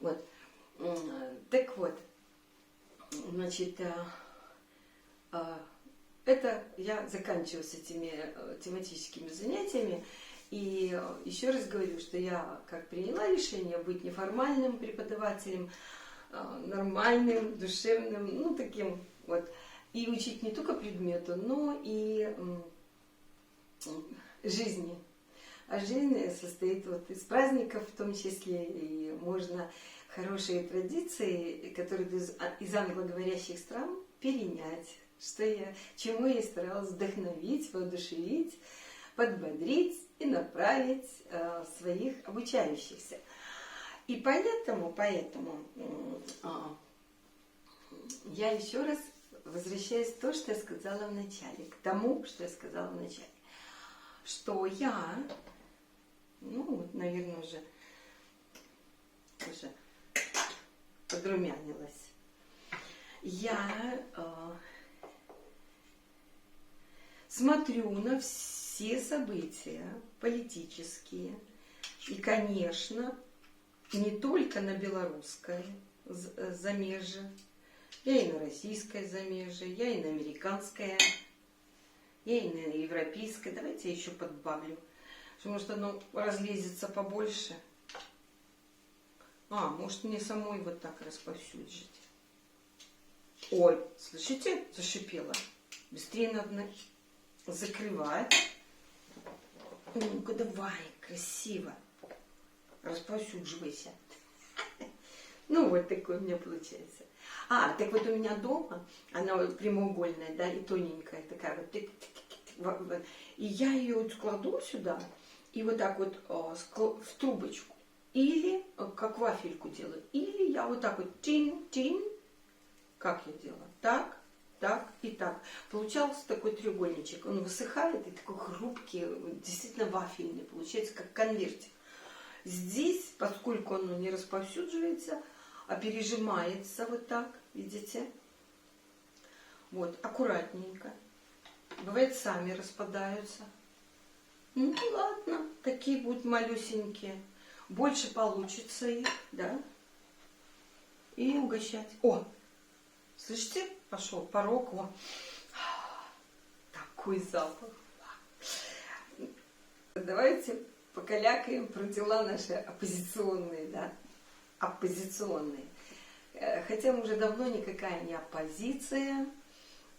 Вот. Так вот, значит, это я заканчиваю с этими тематическими занятиями. И еще раз говорю, что я как приняла решение быть неформальным преподавателем, нормальным, душевным, ну таким вот. И учить не только предмету, но и жизни. А жизнь состоит вот из праздников в том числе, и можно хорошие традиции, которые из англоговорящих стран, перенять, чему я старалась вдохновить, воодушевить, подбодрить и направить своих обучающихся. И поэтому я еще раз возвращаюсь к тому, что я сказала в начале, к тому, что я сказала в начале, что я, ну вот, наверное, уже подрумянилась, я смотрю на все события политические и, конечно, не только на белорусское замежье, я и на российское замежье, я и на американское, я и на европейское. Давайте я еще подбавлю, что может оно разлезется побольше. Может мне самой вот так расповсюдить. Ой, слышите, зашипела. Быстрее надо закрывать. Ну-ка давай, красиво. Расповсюдживайся. Ну вот такое у меня получается. Так вот у меня дома, она вот прямоугольная, да, и тоненькая такая вот. И я ее вот кладу сюда, и вот так вот в трубочку. Или как вафельку делаю. Или я вот так вот тин-тин. Как я делаю? Так, так и так. Получался такой треугольничек. Он высыхает и такой хрупкий, действительно вафельный. Получается как конвертик. Здесь, поскольку оно не расповсюдживается, а пережимается вот так, видите? Вот, аккуратненько. Бывает, сами распадаются. Ну ладно, такие будут малюсенькие. Больше получится их, да? И угощать. Слышите? Пошел порог. Такой запах. Давайте покалякаем про дела наши оппозиционные, да? Оппозиционные. Хотя мы уже давно никакая не оппозиция,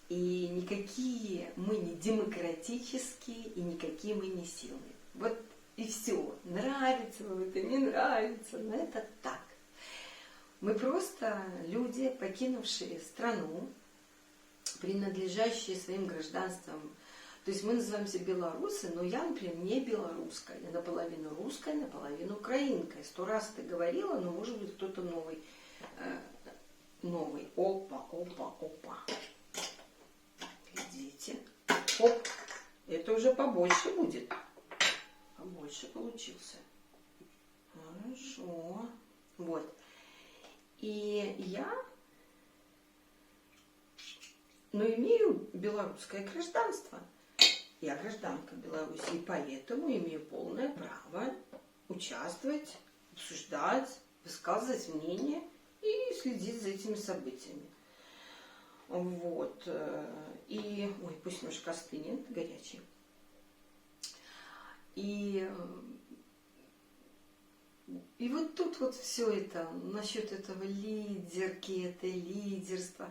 и никакие мы не демократические, и никакие мы не силы. Вот и все. Нравится вам это, не нравится, но это так. Мы просто люди, покинувшие страну, принадлежащие своим гражданствам. То есть мы называемся белорусы, но я, например, не белорусская. Я наполовину русская, наполовину украинка. 100 раз это говорила, но может быть кто-то новый. Опа. Видите? Оп. Это уже побольше будет. Побольше получился. Хорошо. Вот. И я, имею белорусское гражданство. Я гражданка Беларуси, и поэтому имею полное право участвовать, обсуждать, высказывать мнение и следить за этими событиями. Вот. И, пусть немножко остынет, горячий. И вот тут вот все это, насчет этого лидерки, это лидерство.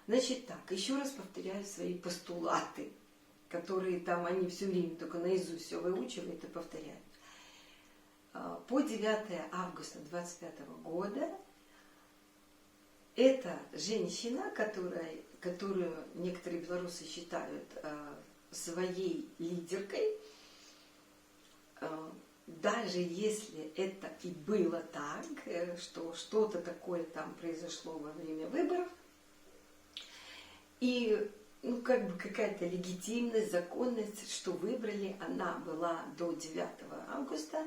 Значит так, еще раз повторяю свои постулаты, которые там, они все время только наизусть все выучивают и повторяют. По 9 августа 25 года эта женщина, которую некоторые белорусы считают своей лидеркой, даже если это и было так, что что-то такое там произошло во время выборов, и какая-то легитимность, законность, что выбрали, она была до 9 августа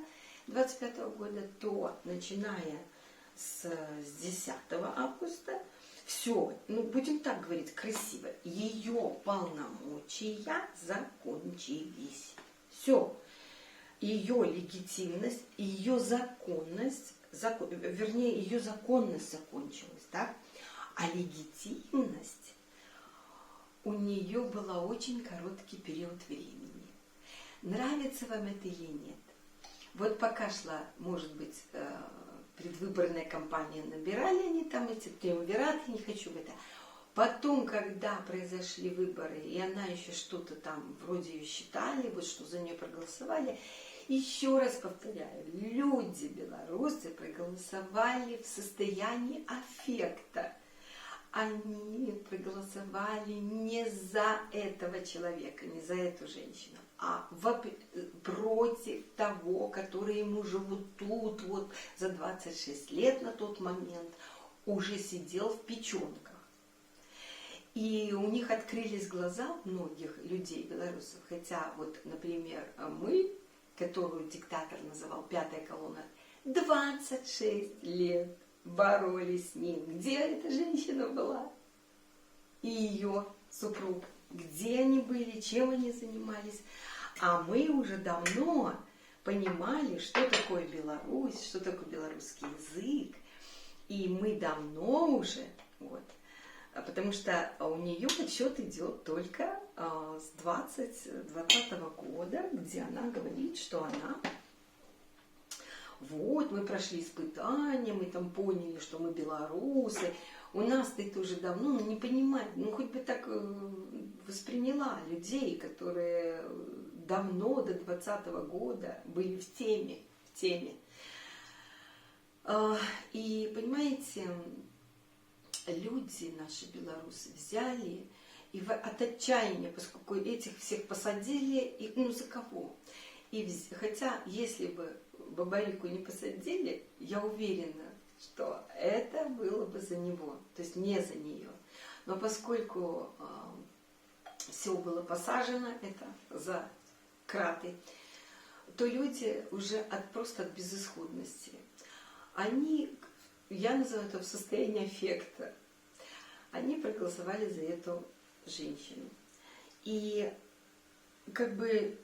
25 года, то начиная с 10 августа все, будем так говорить красиво, ее полномочия закончились. Все. Ее легитимность, ее законность вернее, ее законность закончилась, да? А легитимность у нее была очень короткий период времени. Нравится вам это или нет? Вот пока шла, может быть, предвыборная кампания, набирали они там эти триумвираты, не хочу в это. Потом, когда произошли выборы, и она еще что-то там, вроде ее считали, вот что за нее проголосовали, еще раз повторяю, люди белорусы проголосовали в состоянии аффекта. Они проголосовали не за этого человека, не за эту женщину, а против того, который ему живут тут, вот за 26 лет на тот момент, уже сидел в печенках. И у них открылись глаза многих людей, белорусов, хотя вот, например, мы, которую диктатор называл «пятая колонна», 26 лет боролись с ним. Где эта женщина была? И ее супруг. Где они были, чем они занимались? А мы уже давно понимали, что такое Беларусь, что такое белорусский язык. И мы давно уже, вот, потому что у нее отчет идет только с 2020 года, где она говорит, что она, вот, мы прошли испытания, мы там поняли, что мы белорусы. У нас-то это уже давно, не понимать, хоть бы так восприняла людей, которые давно, до 2020 года были в теме. И, понимаете, люди наши белорусы взяли и от отчаяния, поскольку этих всех посадили, и, за кого? Хотя, если бы Бабарику не посадили, я уверена, что это было бы за него, то есть не за нее. Но поскольку все было посажено, это за краты, то люди уже просто от безысходности, они, я называю это в состоянии аффекта, они проголосовали за эту женщину. И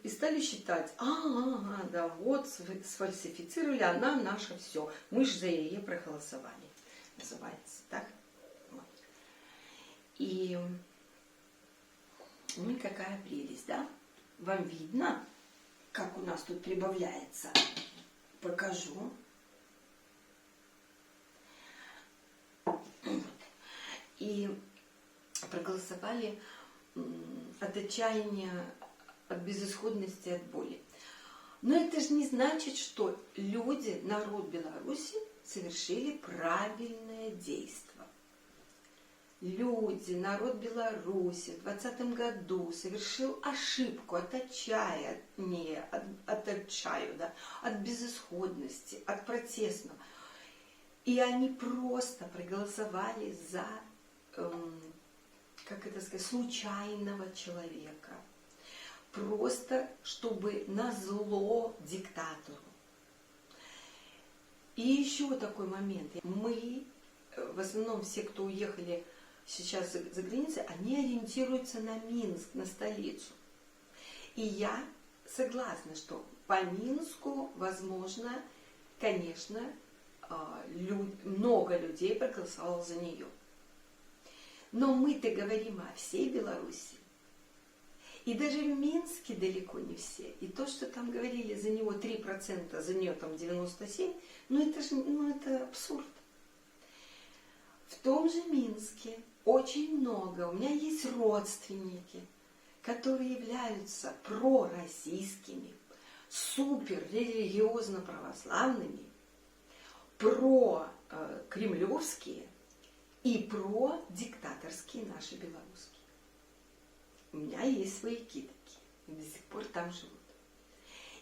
и стали считать, да, вот сфальсифицировали, она наша все, мы же за нее проголосовали, называется, так? Вот. И, какая прелесть, да? Вам видно, как у нас тут прибавляется? Покажу. И проголосовали от отчаяния, от безысходности, от боли. Но это же не значит, что люди, народ Беларуси, совершили правильное действие. Люди, народ Беларуси в 2020 году совершил ошибку от отчаяния, от безысходности, от протестного. И они просто проголосовали за, случайного человека. Просто, чтобы назло диктатору. И еще такой момент. Мы, в основном все, кто уехали сейчас за границей, они ориентируются на Минск, на столицу. И я согласна, что по Минску, возможно, конечно, много людей проголосовало за нее. Но мы-то говорим о всей Беларуси. И даже в Минске далеко не все. И то, что там говорили, за него 3%, за нее там 97%, это абсурд. В том же Минске очень много, у меня есть родственники, которые являются пророссийскими, суперрелигиозно православными, прокремлевские и продиктаторские наши белорусские. У меня есть свои китайки, и до сих пор там живут.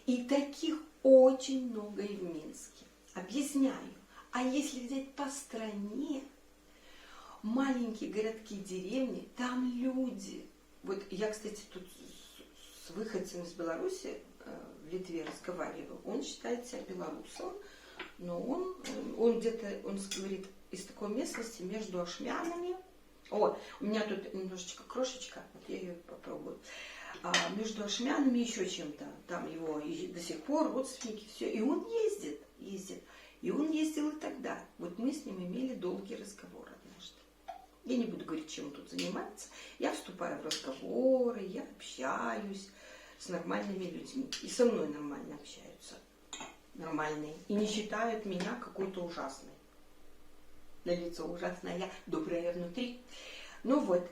И таких очень много и в Минске. Объясняю. А если взять по стране, маленькие городки, деревни, там люди. Вот я, кстати, тут с выходцем из Беларуси в Литве разговаривал. Он считает себя белорусом, но он где-то, он говорит, из такой местности между Ашмянами. У меня тут немножечко крошечка, вот я ее попробую. Между Ашмянами еще чем-то, там его и до сих пор родственники, все. И он ездит. И он ездил и тогда. Вот мы с ним имели долгий разговор однажды. Я не буду говорить, чем он тут занимается. Я вступаю в разговоры, я общаюсь с нормальными людьми. И со мной нормально общаются. Нормальные. И не считают меня какой-то ужасной. На лицо ужасное, я добрая внутри. Ну вот.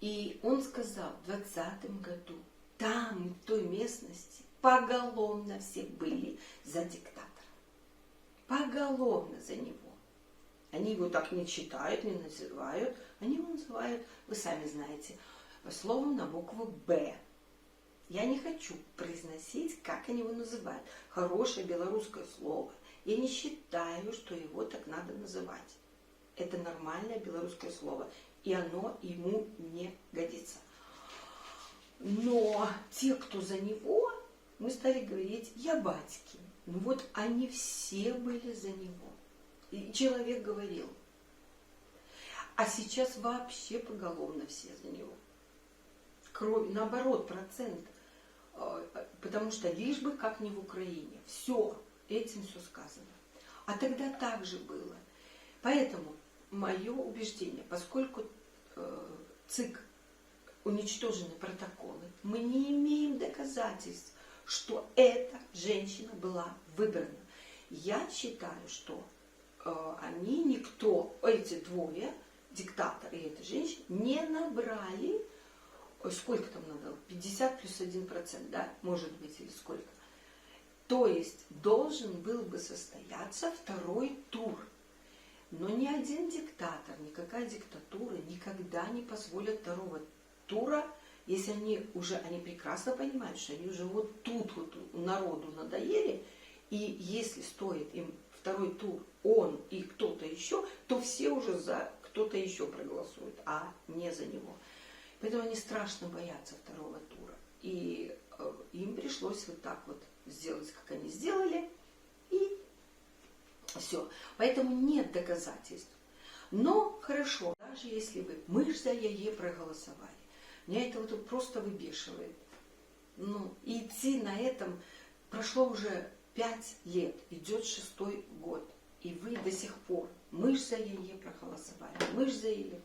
И он сказал, в 2020 году там, в той местности, поголовно все были за диктатора. Поголовно за него. Они его так не читают, не называют. Они его называют, вы сами знаете, словом на букву «Б». Я не хочу произносить, как они его называют. Хорошее белорусское слово. Я не считаю, что его так надо называть. Это нормальное белорусское слово. И оно ему не годится. Но те, кто за него, мы стали говорить «я батьки». Ну вот они все были за него. И человек говорил. А сейчас вообще поголовно все за него. Кроме, наоборот, процент. Потому что лишь бы как не в Украине. Все, этим все сказано. А тогда так же было. Поэтому мое убеждение, поскольку ЦИК уничтожены протоколы, мы не имеем доказательств, что эта женщина была выбрана. Я считаю, что они никто, эти двое, диктатор и эта женщина, не набрали, сколько там надо, 50 плюс 1%, да, может быть, или сколько. То есть должен был бы состояться второй тур. Но ни один диктатор, никакая диктатура никогда не позволят второго тура, если они прекрасно понимают, что они уже вот тут вот народу надоели, и если стоит им второй тур он и кто-то еще, то все уже за кто-то еще проголосуют, а не за него. Поэтому они страшно боятся второго тура. И им пришлось вот так вот сделать, как они сделали, и все. Поэтому нет доказательств. Но хорошо, даже если мы же за ЕЕ проголосовали. Меня это вот просто выбешивает. Ну, и идти на этом, прошло уже 5 лет, идет 6-й год. И вы до сих пор, мы же за ЕЕ проголосовали, мы же за ЕЕ.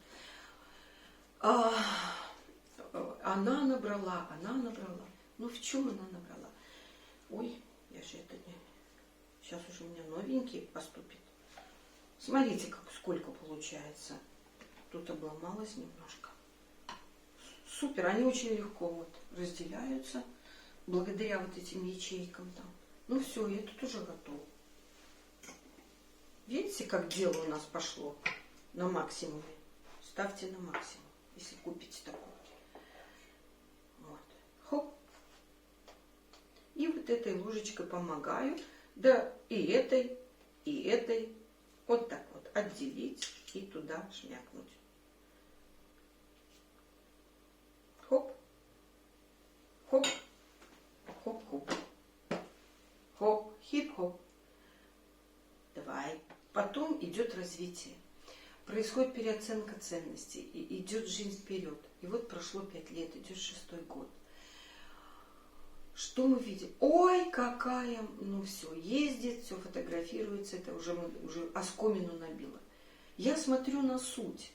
Она набрала. Ну в чем она набрала? Ой, я же это не... Сейчас уже у меня новенький поступит. Смотрите, сколько получается. Тут обломалось немножко. Супер, они очень легко вот разделяются. Благодаря вот этим ячейкам там. Ну все, я тут уже готов. Видите, как дело у нас пошло на максимуме? Ставьте на максимум, если купите такой. Вот. Хоп. И вот этой ложечкой помогаю. Да и этой. Вот так вот отделить и туда шмякнуть. Хоп. Хоп. Хоп-хоп. Хоп. Хип-хоп. Давай. Потом идет развитие. Происходит переоценка ценностей. И идет жизнь вперед. И вот прошло 5 лет, идет 6-й год. Что мы видим? Ой, какая, ну все, ездит, все фотографируется, это уже оскомину набило. Я смотрю на суть.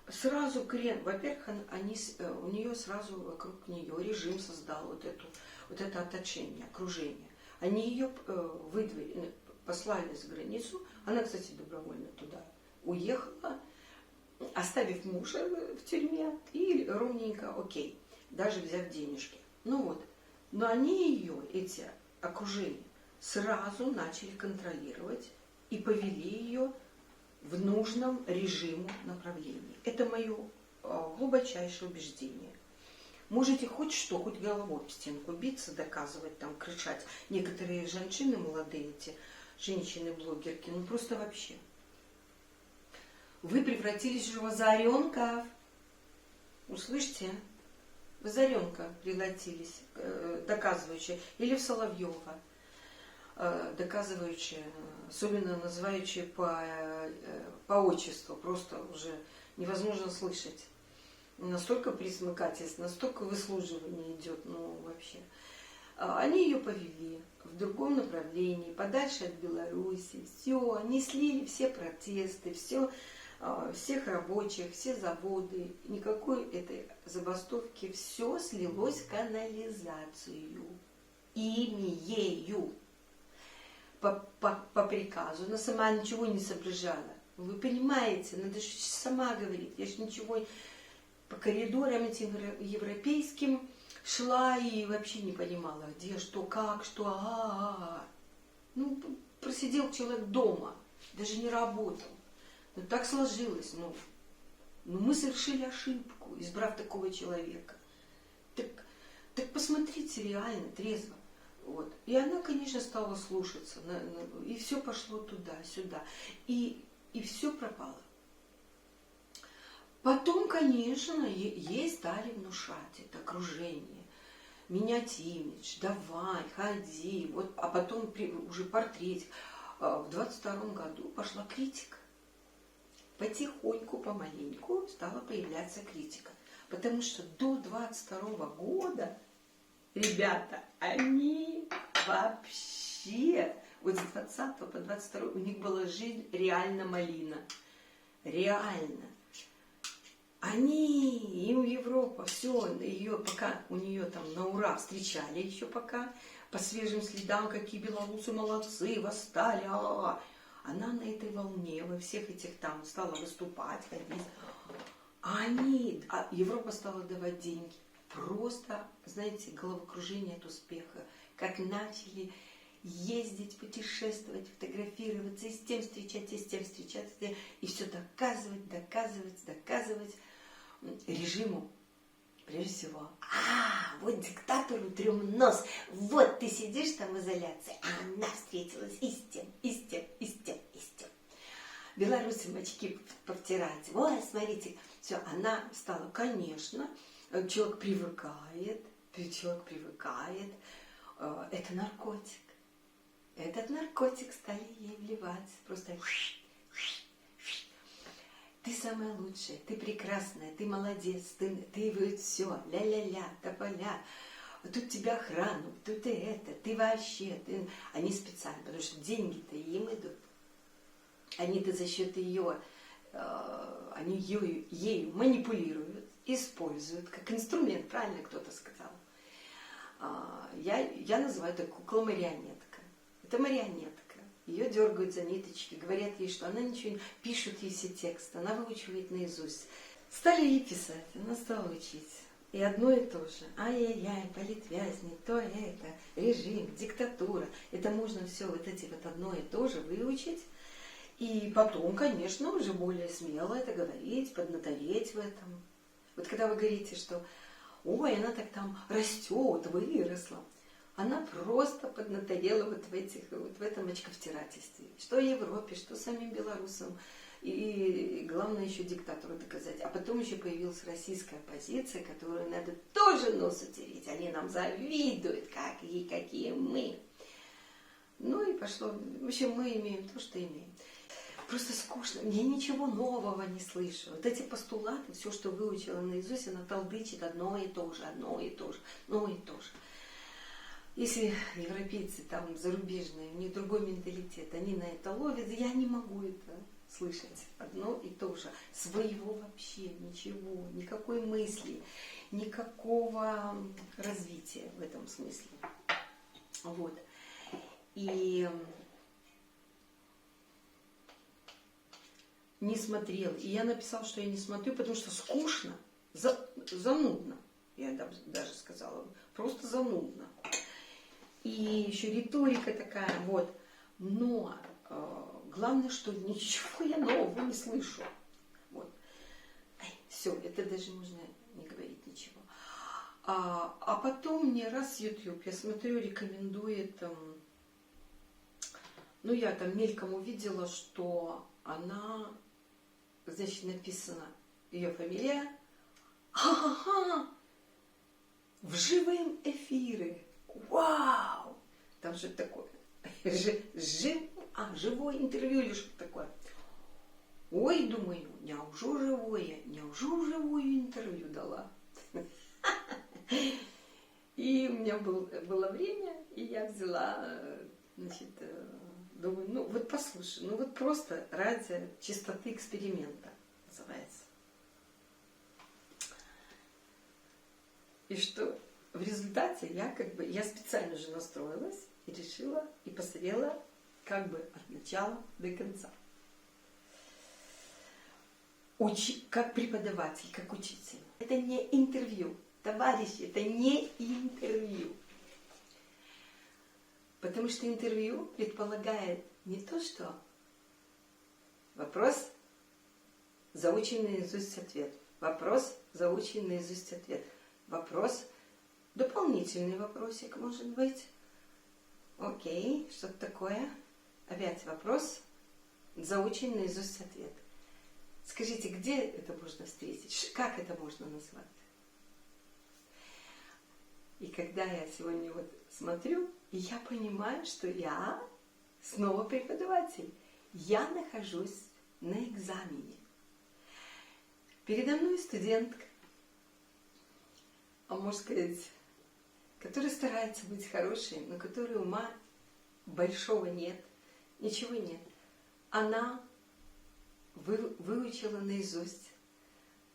Сразу крен, во-первых, у нее сразу вокруг нее режим создал вот это отточение, окружение. Они ее послали за границу, она, кстати, добровольно туда уехала, оставив мужа в тюрьме и ровненько, окей, даже взяв денежки. Ну вот. Но они ее, эти окружения, сразу начали контролировать и повели ее в нужном режиму направлении. Это мое глубочайшее убеждение. Можете хоть что, хоть головой об стенку биться, доказывать, там, кричать. Некоторые женщины молодые, эти женщины-блогерки, ну просто вообще. Вы превратились уже в озаренков. Услышьте? В озаренка превратились, доказывающие, или в Соловьева, доказывающие, особенно называющие по отчеству, просто уже невозможно слышать. Настолько присмыкательство, настолько выслуживание идет, ну вообще. Они ее повели в другом направлении, подальше от Беларуси. Все, они слили все протесты, все, всех рабочих, все заводы. Никакой этой забастовки. Все слилось в канализацию. Ими, ею. По приказу. Она сама ничего не соображала. Вы понимаете, надо же сама говорить. Я же ничего по коридорам этим европейским шла и вообще не понимала, где, что, как, что, Ну, просидел человек дома, даже не работал. Ну, так сложилось, ну мы совершили ошибку, избрав такого человека. Так посмотрите реально, трезво. Вот. И она, конечно, стала слушаться, и все пошло туда-сюда, и все пропало. Потом, конечно, ей стали внушать это окружение, менять имидж, давай, ходи, вот, а потом уже портретик. В 22-м году пошла критика. Потихоньку, помаленьку стала появляться критика. Потому что до 22-го года, ребята, они вообще, вот с 20 по 22 у них была жизнь реально малина. Реально. Они, им Европа, все, ее пока, у нее там на ура встречали еще пока, по свежим следам, какие белорусы молодцы, восстали, Она на этой волне, во всех этих там стала выступать, ходить. Европа стала давать деньги. Просто, знаете, головокружение от успеха. Как начали ездить, путешествовать, фотографироваться, и с тем встречаться, и все доказывать режиму, прежде всего. Вот диктатору трем нос, вот ты сидишь там в изоляции, а она встретилась и с тем. Белорусы мочки повтирать, ой, смотрите, все, она стала, конечно, человек привыкает, это наркотик. Этот наркотик стали ей вливать, просто ты самая лучшая, ты прекрасная, ты молодец, ты все, ля-ля-ля, тополя, тут тебя охрану, тут ты вообще, они специально, потому что деньги-то им идут. Они-то за счет ее, они ею манипулируют, используют, как инструмент, правильно кто-то сказал. Я называю это кукла-марионетка. Это марионетка. Ее дергают за ниточки, говорят ей, что она ничего не... Пишут ей все тексты, она выучивает наизусть. Стали ей писать, она стала учить. И одно и то же. Ай-яй-яй, политвязни, то это, режим, диктатура. Это можно все вот эти вот одно и то же выучить. И потом, конечно, уже более смело это говорить, поднатореть в этом. Вот когда вы говорите, что ой, она так там растет, выросла. Она просто поднаторела вот в этом очковтирательстве. Что Европе, что самим белорусам. И главное еще диктатору доказать. А потом еще появилась российская оппозиция, которую надо тоже нос утереть. Они нам завидуют, какие мы. Ну и пошло. В общем, мы имеем то, что имеем. Просто скучно. Я ничего нового не слышу. Вот эти постулаты, все, что выучила наизусть, она толдычит одно и то же. Если европейцы там зарубежные, у них другой менталитет, они на это ловят, я не могу это слышать. Одно и то же. Своего вообще ничего, никакой мысли, никакого развития в этом смысле. Вот. И не смотрел. И я написала, что я не смотрю, потому что скучно, занудно. Я даже сказала, просто занудно. И еще риторика такая, вот. Но главное, что ничего я нового не слышу. Вот. Все, это даже можно не говорить ничего. А потом мне раз YouTube, я смотрю, рекомендует, ну я там мельком увидела, что она, значит, написано ее фамилия, в живом эфире. Вау! Там что-то такое. Живое интервью или что-то такое. Ой, думаю, неужели живое интервью дала? И у меня было время, и я взяла, значит, думаю, ну вот послушай, ну вот просто ради чистоты эксперимента называется. И что в результате я специально же настроилась и решила, и посмотрела как бы от начала до конца. Как преподаватель, как учитель. Это не интервью. Товарищи, это не интервью. Потому что интервью предполагает не то, что вопрос, заученный наизусть ответ. Вопрос, заученный наизусть ответ. Вопрос, дополнительный вопросик может быть. Окей, что-то такое. Опять вопрос, заученный наизусть ответ. Скажите, где это можно встретить? Как это можно назвать? И когда я сегодня вот смотрю, я понимаю, что я снова преподаватель. Я нахожусь на экзамене. Передо мной студентка, а можно сказать, которая старается быть хорошей, но которой ума большого нет, ничего нет. Она выучила наизусть,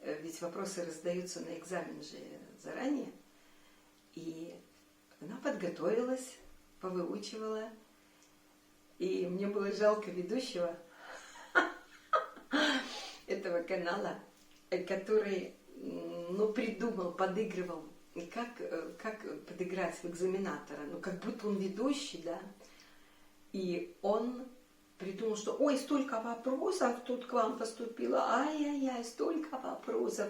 ведь вопросы раздаются на экзамен же заранее, и она подготовилась, повыучивала, и мне было жалко ведущего этого канала, который, придумал, подыгрывал, как подыграть в экзаменатора, как будто он ведущий, да, и он придумал, что ой, столько вопросов тут к вам поступило, ай-яй-яй, столько вопросов,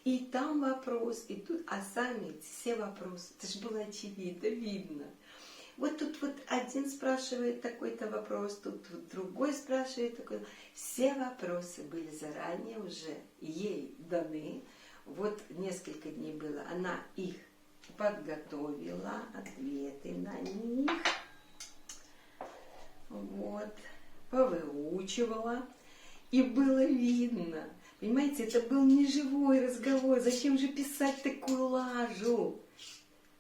и там вопрос, и тут, а сами все вопросы, это же было очевидно, видно. Вот тут вот один спрашивает такой-то вопрос, тут вот другой спрашивает такой. Все вопросы были заранее уже ей даны. Вот несколько дней было, она их подготовила, ответы на них. Вот, повыучивала. И было видно. Понимаете, это был не живой разговор. Зачем же писать такую лажу?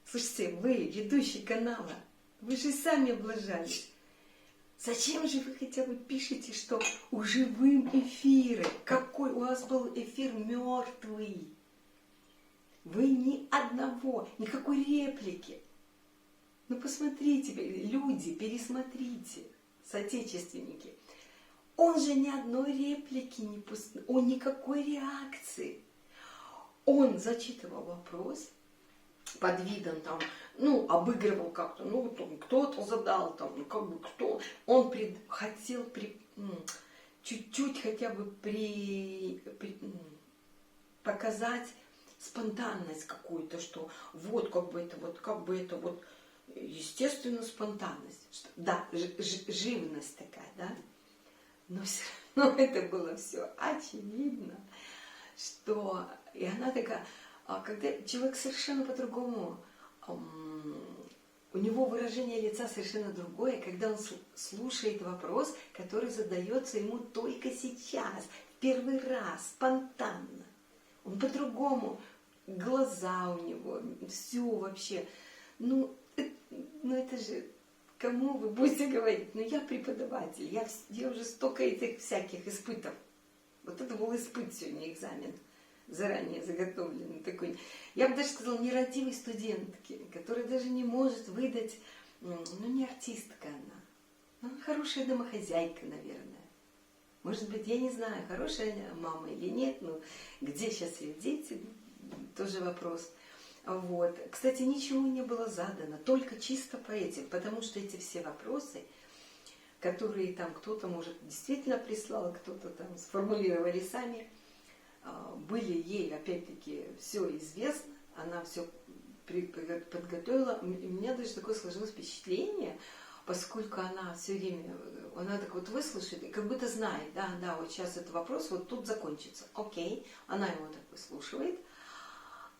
Слушайте, вы, ведущий канала, вы же сами облажались. Зачем же вы хотя бы пишете, что у живым эфире? Какой у вас был эфир мертвый? Вы ни одного, никакой реплики. Ну посмотрите, люди, пересмотрите, соотечественники. Он же ни одной реплики не пустил, он никакой реакции. Он зачитывал вопрос под видом там, обыгрывал как-то, кто-то задал там, кто. Он хотел чуть-чуть хотя бы показать спонтанность какую-то, что вот это естественно спонтанность. Да, живность такая, да. Но все равно это было все очевидно, что... И она такая, когда человек совершенно по-другому, у него выражение лица совершенно другое, когда он слушает вопрос, который задается ему только сейчас, в первый раз, спонтанно. Он по-другому, глаза у него, все вообще. Это же... Кому вы будете говорить? Я преподаватель, я уже столько этих всяких испытов. Вот это был испыт сегодня, экзамен, заранее заготовленный такой. Я бы даже сказала, нерадивой студентки, которая даже не может выдать, не артистка она хорошая домохозяйка, наверное. Может быть, я не знаю, хорошая мама или нет, где сейчас ее дети, тоже вопрос. Вот. Кстати, ничего не было задано, только чисто по этим, потому что эти все вопросы, которые там кто-то, может, действительно прислал, кто-то там сформулировали сами, были ей, опять-таки, все известно, она все подготовила. У меня даже такое сложилось впечатление, поскольку она все время, она так вот выслушает, и как будто знает, да, вот сейчас этот вопрос вот тут закончится. Окей, она его так выслушивает.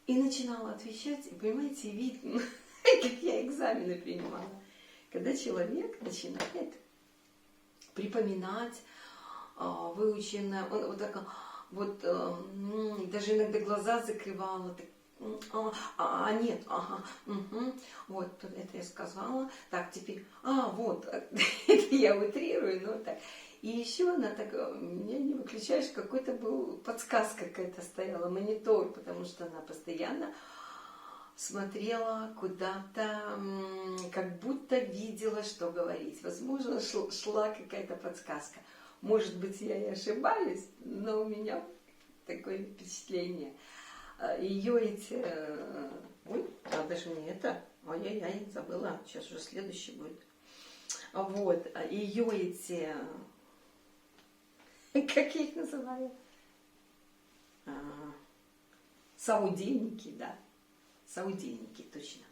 И начинала отвечать, и, понимаете, видно, как я экзамены принимала. Когда человек начинает припоминать выученное, он вот так, даже иногда глаза закрывала, Нет, ага, угу. Вот, это я сказала. Так, теперь, вот, это я утрирую, но так. И еще она так, меня не выключаешь, какой-то был, подсказка какая-то стояла, монитор, потому что она постоянно смотрела куда-то, как будто видела, что говорить. Возможно, шла какая-то подсказка. Может быть, я и ошибаюсь, но у меня такое впечатление. Ее эти... Ой, надо же мне это... Ой-ой-ой, забыла. Сейчас уже следующий будет. Вот, ее эти... Как я их называю? Саудильники, да. Саудильники, точно.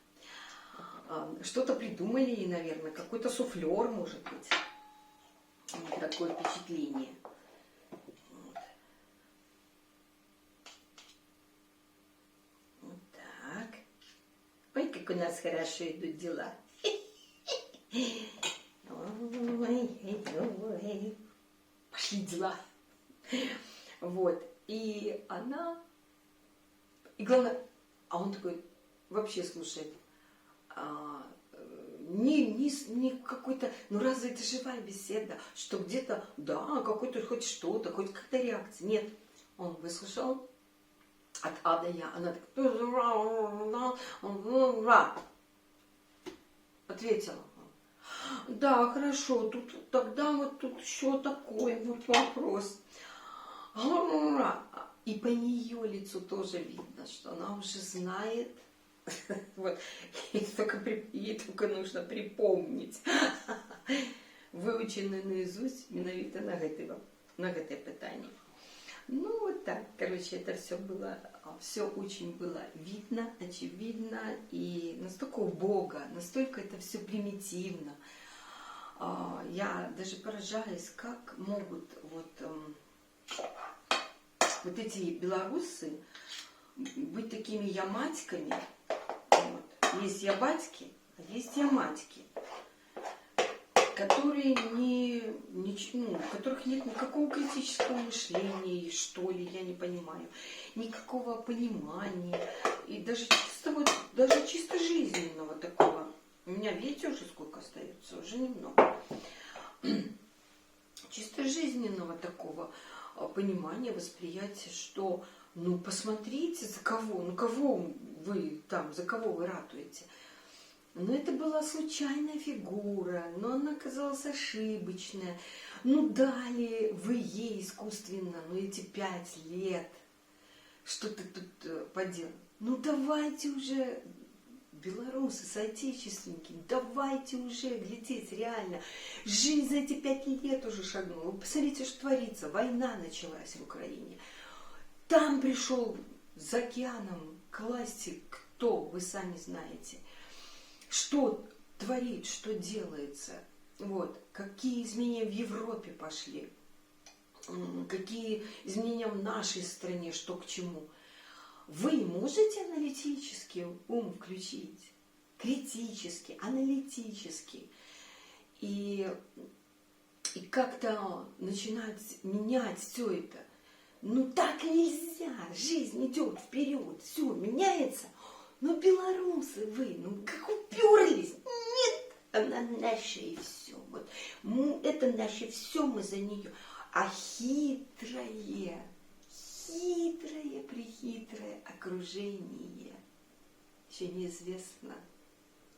Что-то придумали, и, наверное, какой-то суфлер, может быть. Такое впечатление. Вот. Вот так. Ой, как у нас хорошо идут дела. Ой. Пошли дела. Вот. И она... И главное... А он такой вообще слушает. Не какой-то, ну разве это живая беседа, что где-то, да, какой-то хоть что-то, хоть какая-то реакция. Нет, он выслушал от А до Я. Она так ответила. Да, хорошо, тут тогда вот тут еще такой вот вопрос. И по ее лицу тоже видно, что она уже знает. Вот. Ей только нужно припомнить выученное наизусть менавіта на гэта питание. Ну вот так, короче, это все было, все очень было видно, очевидно, и настолько убого, настолько это все примитивно. Я даже поражаюсь, как могут вот эти белорусы быть такими яматьками. Вот. Есть ябатьки, а есть яматьки, которые у которых нет никакого критического мышления, что ли, я не понимаю, никакого понимания, и даже чисто жизненного такого. У меня, видите, уже сколько остается, уже немного. Чисто жизненного такого понимания, восприятия, что, ну, посмотрите, за кого вы там, за кого вы ратуете. Но это была случайная фигура, но она оказалась ошибочная. Ну, дали вы ей искусственно, эти 5 лет, что ты тут поделал. Ну, давайте уже, белорусы, соотечественники, давайте уже глядеть реально. Жизнь за эти 5 лет уже шагнула. Вы посмотрите, что творится. Война началась в Украине. Там пришел за океаном к власти кто, вы сами знаете. Что творит, что делается. Вот. Какие изменения в Европе пошли. Какие изменения в нашей стране, что к чему. Вы можете аналитический ум включить? Критический, аналитический. И как-то начинать менять все это. Ну так нельзя. Жизнь идет вперед. Все меняется. Ну, белорусы вы, ну как уперлись. Нет, она наша и все. Вот. Это наше все, мы за нее. А хитрое, прихитрое окружение, еще неизвестно,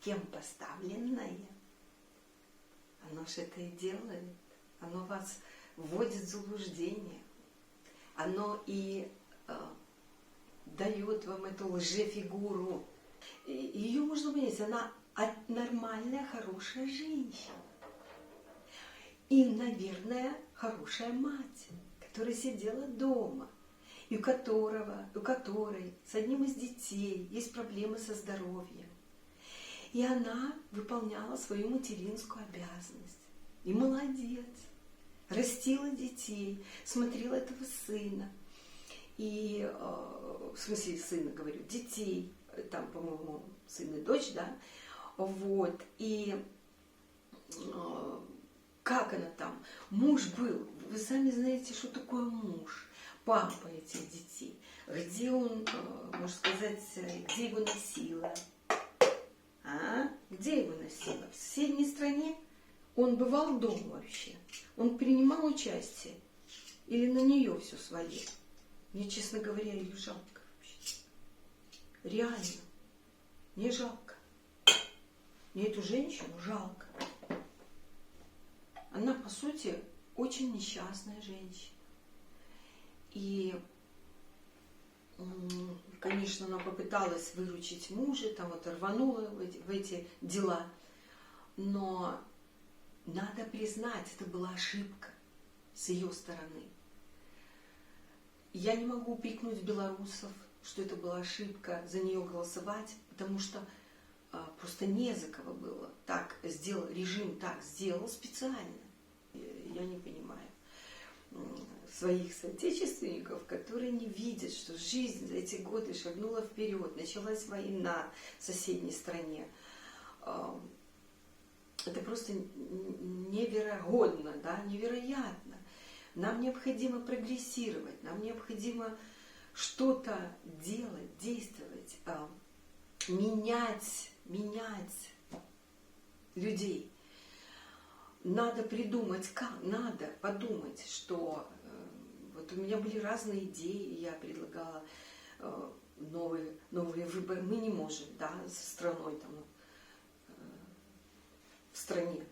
кем поставленное, оно же это и делает. Оно вас вводит в заблуждение. Оно и дает вам эту лжефигуру. Ее можно понять, она нормальная, хорошая женщина. И, наверное, хорошая мать, которая сидела дома, и у которой с одним из детей есть проблемы со здоровьем. И она выполняла свою материнскую обязанность. И молодец. Растила детей, смотрела этого сына. И, в смысле сына, говорю, детей, там, по-моему, сын и дочь, да, вот, и как она там, муж был, вы сами знаете, что такое муж, папа этих детей, где он, можно сказать, где его носила? А? Где его носила? В соседней стране? Он бывал дома вообще? Он принимал участие? Или на нее все свалил? Мне, честно говоря, ее жалко вообще. Реально. Мне жалко. Мне эту женщину жалко. Она, по сути, очень несчастная женщина. И, конечно, она попыталась выручить мужа, там вот рванула в эти дела. Но надо признать, это была ошибка с ее стороны. Я не могу упрекнуть белорусов, что это была ошибка за нее голосовать, потому что просто не за кого было. Так сделал, режим так сделал специально. Я не понимаю своих соотечественников, которые не видят, что жизнь за эти годы шагнула вперед, началась война в соседней стране. Это просто невероятно, да, невероятно. Нам необходимо прогрессировать, нам необходимо что-то делать, действовать, менять людей. Надо придумать, как, надо подумать, что вот у меня были разные идеи, я предлагала новые выборы. Мы не можем, да, со страной там в стране.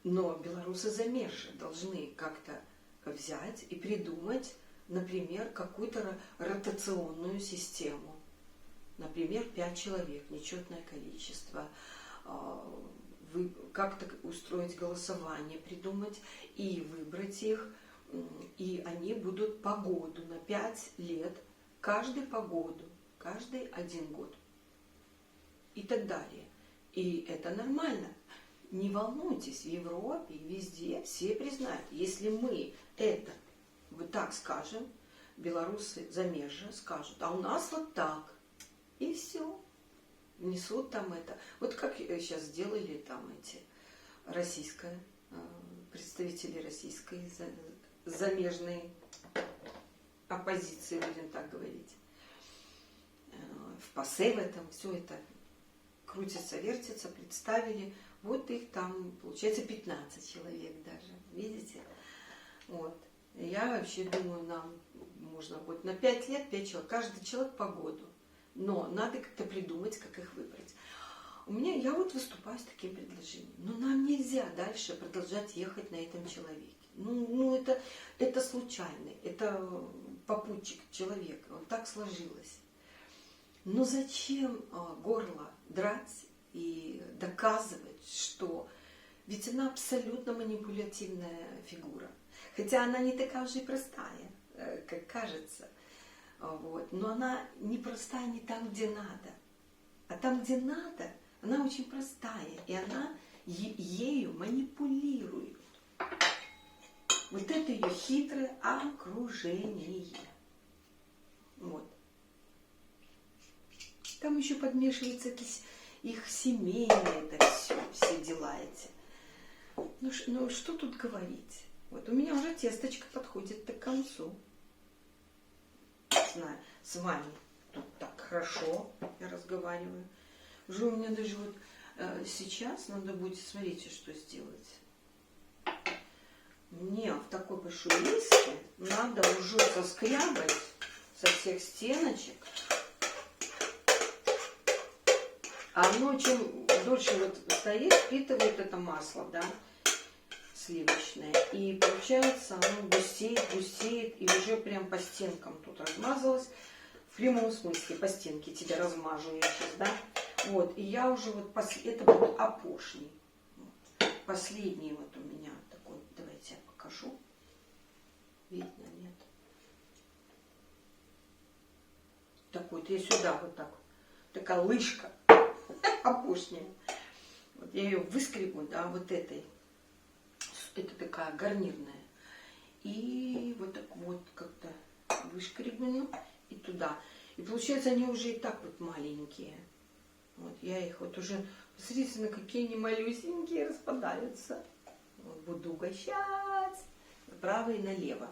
Но белорусы замерзшие должны как-то взять и придумать, например, какую-то ротационную систему. Например, 5 человек, нечетное количество. Как-то устроить голосование, придумать и выбрать их. И они будут по году, на 5 лет, каждый по году, каждый 1 год. И так далее. И это нормально. Не волнуйтесь, в Европе и везде все признают, если мы это вот так скажем, белорусы замежья скажут, а у нас вот так. И все. Внесут там это. Вот как сейчас сделали там эти представители российской замежной оппозиции, будем так говорить. В ПАСЕ в этом все это крутится, вертится, представили. Вот их там, получается, 15 человек даже. Видите? Вот. Я вообще думаю, нам можно будет на 5 лет 5 человек. Каждый человек по году. Но надо как-то придумать, как их выбрать. Я вот выступаю с таким предложением. Но нам нельзя дальше продолжать ехать на этом человеке. Это случайный, это попутчик человека. Вот так сложилось. Но зачем горло драть и доказывать, что... Ведь она абсолютно манипулятивная фигура. Хотя она не такая уже и простая, как кажется. Вот. Но она не простая не там, где надо. А там, где надо, она очень простая. И она ею манипулирует. Вот это ее хитрое окружение. Вот. Там еще подмешивается их семейное, это все дела эти. Ну что тут говорить? Вот у меня уже тесточка подходит к концу. Знаю, с вами тут так хорошо я разговариваю. Уже у меня даже вот сейчас надо будет, смотрите, что сделать. Мне в такой большой миске надо уже соскрябать со всех стеночек. А оно чем дольше вот стоит, впитывает это масло, да, сливочное. И получается оно густеет, и уже прям по стенкам тут размазалось. В прямом смысле по стенке тебя размажу я сейчас, да. Вот, и я уже вот, это будет опошний. Вот. Последний вот у меня такой, давайте я покажу. Видно, нет? Такой, вот я сюда вот так, такая лыжка опошняя. Вот я ее выскребу, да, вот этой. Это такая гарнирная. И вот так вот как-то вышкребну и туда. И получается они уже и так вот маленькие. Вот я их вот уже, посмотрите, на какие они малюсенькие распадаются. Вот, буду угощать направо и налево.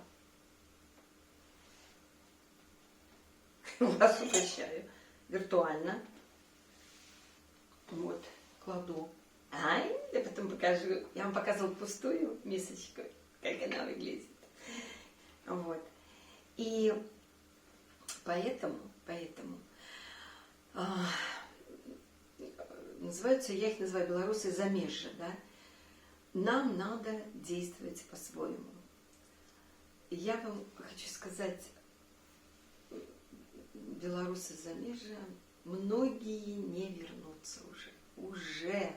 Вас угощаю виртуально. Вот, кладу. Ай, я потом покажу. Я вам показывала пустую мисочку, как она выглядит. Вот. И поэтому называются, я их называю белорусы замежжа, да? Нам надо действовать по-своему. Я вам хочу сказать, белорусы замежжа, многие не вернутся уже,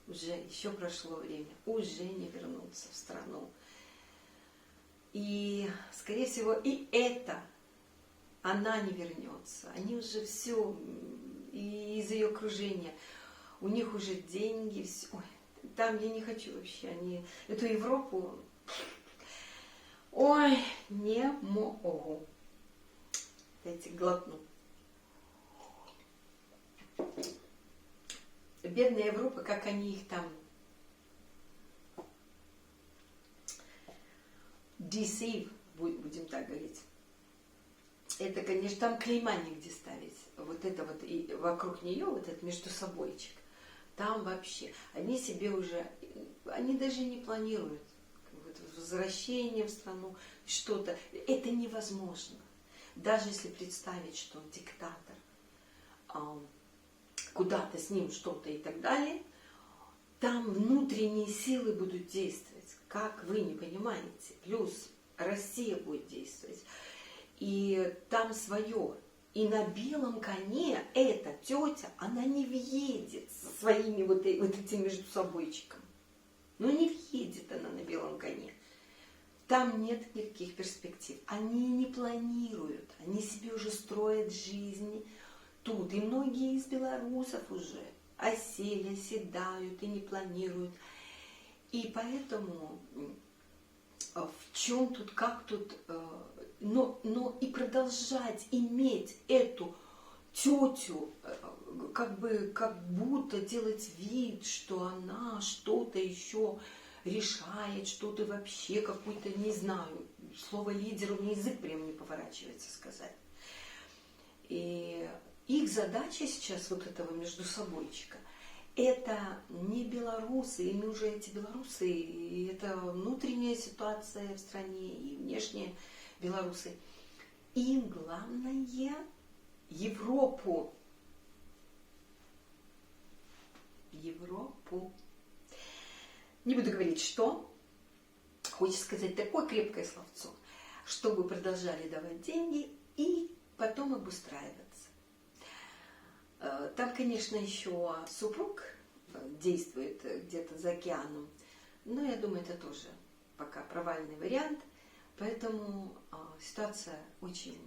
еще прошло время, уже не вернутся в страну. И, скорее всего, и это она не вернется. Они уже все, и из ее окружения, у них уже деньги, все. Ой, там я не хочу вообще, они эту Европу, ой, не могу. Дайте глотну. Бедная Европа, как они их там deceive, будем так говорить. Это, конечно, там клейма негде ставить. Вот это вот, и вокруг нее, вот этот между собойчик. Там вообще, они себе уже, они даже не планируют вот, возвращение в страну, что-то. Это невозможно. Даже если представить, что он диктатор, куда-то с ним что-то и так далее, там внутренние силы будут действовать, как вы не понимаете. Плюс Россия будет действовать. И там свое. И на белом коне эта тетя, она не въедет со своими вот этими между собойчиками. Ну не въедет она на белом коне. Там нет никаких перспектив. Они не планируют. Они себе уже строят жизнь тут. И многие из белорусов уже осели, оседают и не планируют. И поэтому в чем тут, как тут, но и продолжать иметь эту тетю, как будто делать вид, что она что-то еще решает, что-то вообще какой-то, не знаю, слово лидер, у меня язык прям не поворачивается сказать. И их задача сейчас вот этого междусобойчика, это не белорусы, ими уже эти белорусы, и это внутренняя ситуация в стране, и внешние белорусы. Им главное Европу. Не буду говорить, что. Хочется сказать такое крепкое словцо, чтобы продолжали давать деньги и потом обустраиваться. Там, конечно, еще супруг действует где-то за океаном, но я думаю, это тоже пока провальный вариант. Поэтому ситуация очень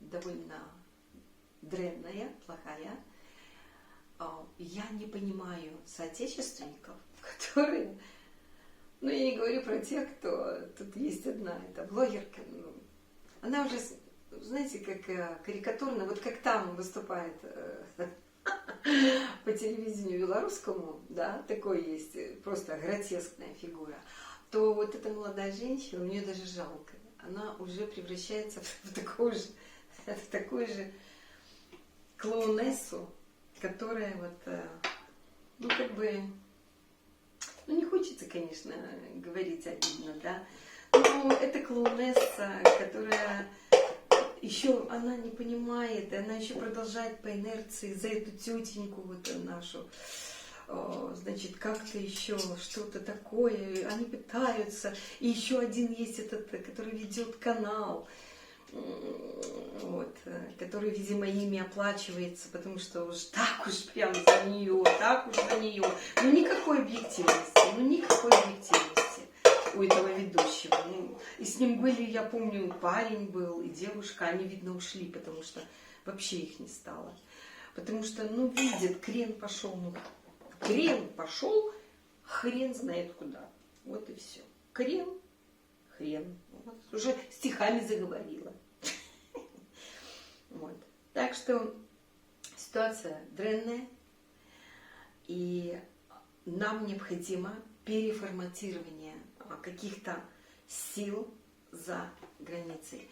довольно дрянная, плохая. Я не понимаю соотечественников, которые... Ну, я не говорю про тех, кто... Тут есть одна, это блогерка. Она уже, знаете, как карикатурно, вот как там выступает по телевидению белорусскому, да, такой есть, просто гротескная фигура, то вот эта молодая женщина, у нее даже жалко. Она уже превращается в такую же клоунессу, которая вот, ну, как бы, ну, не хочется, конечно, говорить обидно, да, но это клоунесса, которая еще, она не понимает, она еще продолжает по инерции за эту тетеньку вот нашу, значит, как-то еще что-то такое, они пытаются, и еще один есть этот, который ведет канал, вот, который, видимо, ими оплачивается, потому что уж так уж прям за нее, ну никакой объективности у этого ведущего. Ну, и с ним были, я помню, парень был и девушка, они, видно, ушли, потому что вообще их не стало. Потому что, ну, видят, крен пошел, хрен знает куда. Вот и все. Хрен. Вот. Уже стихами заговорила. Вот. Так что ситуация дрянная, и нам необходимо переформатирование каких-то сил за границей.